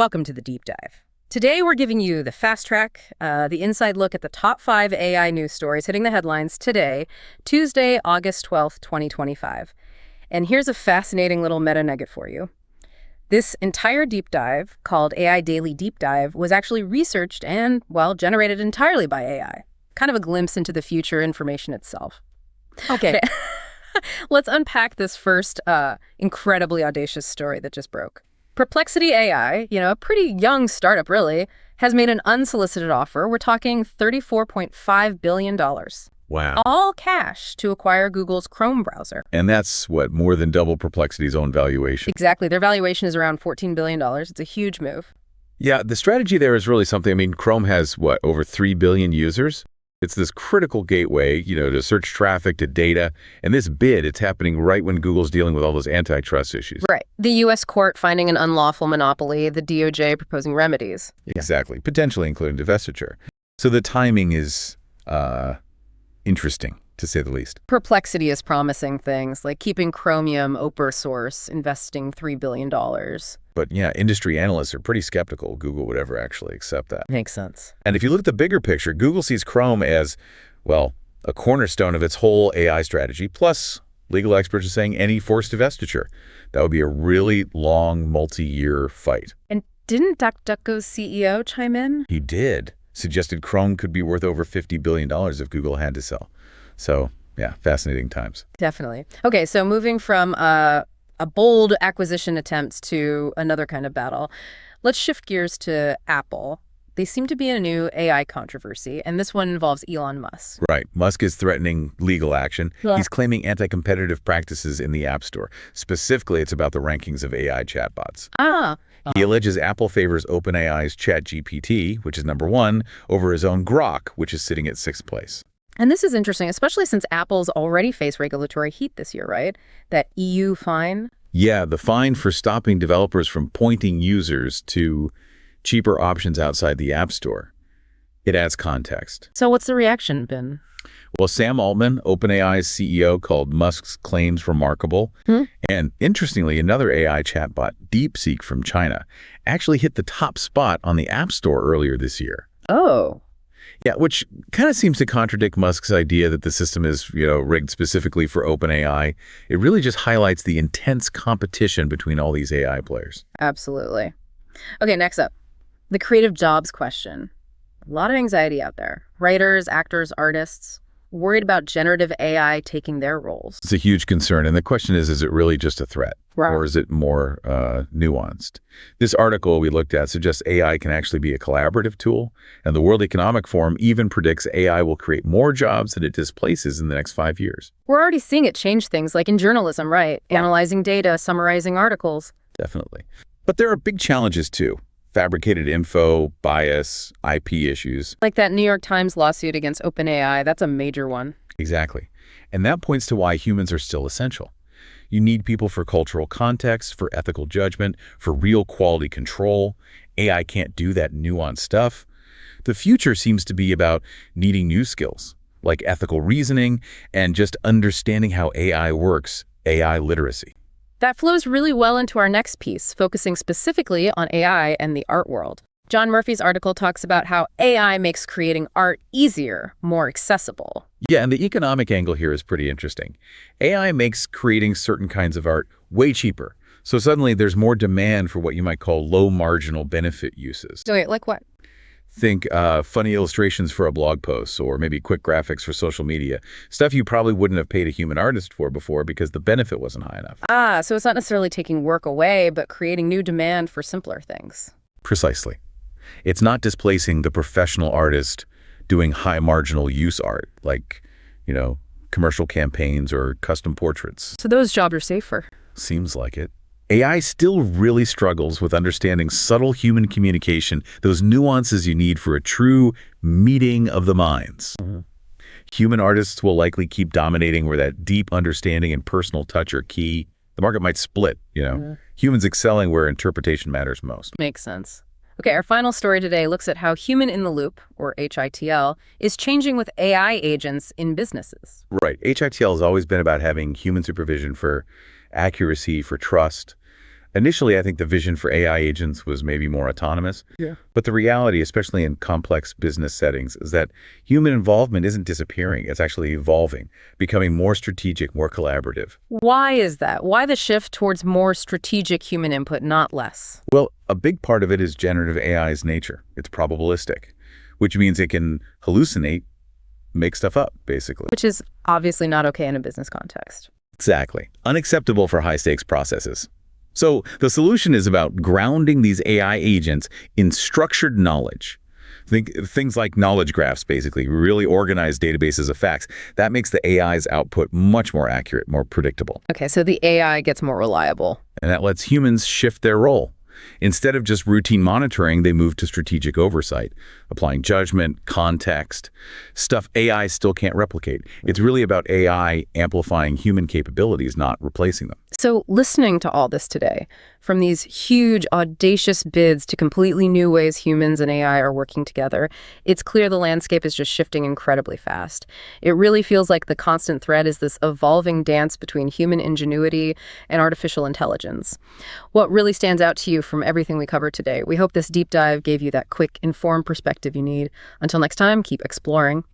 Welcome to the Deep Dive. Today we're giving you the fast track, the inside look at the top 5 AI news stories hitting the headlines today, Tuesday, August 12th, 2025. And here's a fascinating little meta nugget for you. This entire deep dive, called AI Daily DeepDive, was actually researched and, well, generated entirely by AI. Kind of a glimpse into the future information itself. Okay. Let's unpack this first incredibly audacious story that just broke. Perplexity AI, a pretty young startup really, has made an unsolicited offer. We're talking $34.5 billion. Wow. All cash to acquire Google's Chrome browser. And that's, more than double Perplexity's own valuation. Exactly. Their valuation is around $14 billion. It's a huge move. Yeah, the strategy there is really something. I mean, Chrome has, over 3 billion users? It's this critical gateway, to search traffic, to data. And this bid, it's happening right when Google's dealing with all those antitrust issues. Right. The U.S. court finding an unlawful monopoly, the DOJ proposing remedies. Exactly. Potentially including divestiture. So the timing is interesting, to say the least. Perplexity is promising things like keeping Chromium open source, investing $3 billion. But yeah, industry analysts are pretty skeptical Google would ever actually accept that. Makes sense. And if you look at the bigger picture, Google sees Chrome as, a cornerstone of its whole AI strategy. Plus, legal experts are saying any forced divestiture. That would be a really long, multi-year fight. And didn't DuckDuckGo's CEO chime in? He did. Suggested Chrome could be worth over $50 billion if Google had to sell. So, yeah, fascinating times. Definitely. Okay, so moving from a bold acquisition attempt to another kind of battle, let's shift gears to Apple. They seem to be in a new AI controversy, and this one involves Elon Musk. Right. Musk is threatening legal action. Yeah. He's claiming anti-competitive practices in the App Store. Specifically, it's about the rankings of AI chatbots. He alleges Apple favors OpenAI's ChatGPT, which is number 1, over his own Grok, which is sitting at 6th place. And this is interesting, especially since Apple's already faced regulatory heat this year, right? That EU fine? Yeah, the fine for stopping developers from pointing users to cheaper options outside the App Store. It adds context. So what's the reaction been? Well, Sam Altman, OpenAI's CEO, called Musk's claims remarkable. And interestingly, another AI chatbot, DeepSeek from China, actually hit the top spot on the App Store earlier this year. Oh. Yeah, which kind of seems to contradict Musk's idea that the system is, rigged specifically for OpenAI. It really just highlights the intense competition between all these AI players. Absolutely. Okay, next up, the creative jobs question. A lot of anxiety out there. Writers, actors, artists, worried about generative AI taking their roles. It's a huge concern. And the question is it really just a threat? Right. Or is it more nuanced? This article we looked at suggests AI can actually be a collaborative tool. And the World Economic Forum even predicts AI will create more jobs than it displaces in the next 5 years. We're already seeing it change things, like in journalism, right? Analyzing data, summarizing articles. Definitely. But there are big challenges, too. Fabricated info, bias, IP issues. Like that New York Times lawsuit against OpenAI, that's a major one. Exactly. And that points to why humans are still essential. You need people for cultural context, for ethical judgment, for real quality control. AI can't do that nuanced stuff. The future seems to be about needing new skills, like ethical reasoning and just understanding how AI works, AI literacy. That flows really well into our next piece, focusing specifically on AI and the art world. John Murphy's article talks about how AI makes creating art easier, more accessible. Yeah, and the economic angle here is pretty interesting. AI makes creating certain kinds of art way cheaper. So suddenly there's more demand for what you might call low marginal benefit uses. So wait, like what? Think funny illustrations for a blog post, or maybe quick graphics for social media. Stuff you probably wouldn't have paid a human artist for before because the benefit wasn't high enough. So it's not necessarily taking work away, but creating new demand for simpler things. Precisely. It's not displacing the professional artist doing high marginal use art, like, commercial campaigns or custom portraits. So those jobs are safer. Seems like it. AI still really struggles with understanding subtle human communication, those nuances you need for a true meeting of the minds. Human artists will likely keep dominating where that deep understanding and personal touch are key. The market might split, Humans excelling where interpretation matters most. Makes sense. Okay, our final story today looks at how human in the loop, or HITL, is changing with AI agents in businesses. Right. HITL has always been about having human supervision for accuracy, for trust. Initially, I think the vision for AI agents was maybe more autonomous. Yeah. But the reality, especially in complex business settings, is that human involvement isn't disappearing. It's actually evolving, becoming more strategic, more collaborative. Why is that? Why the shift towards more strategic human input, not less? Well, a big part of it is generative AI's nature. It's probabilistic, which means it can hallucinate, make stuff up, basically. Which is obviously not okay in a business context. Exactly. Unacceptable for high-stakes processes. So the solution is about grounding these AI agents in structured knowledge. Think things like knowledge graphs, basically, really organized databases of facts. That makes the AI's output much more accurate, more predictable. Okay, so the AI gets more reliable. And that lets humans shift their role. Instead of just routine monitoring, they move to strategic oversight, applying judgment, context, stuff AI still can't replicate. It's really about AI amplifying human capabilities, not replacing them. So listening to all this today, from these huge, audacious bids to completely new ways humans and AI are working together, it's clear the landscape is just shifting incredibly fast. It really feels like the constant thread is this evolving dance between human ingenuity and artificial intelligence. What really stands out to you from everything we covered today? We hope this deep dive gave you that quick, informed perspective you need. Until next time, keep exploring.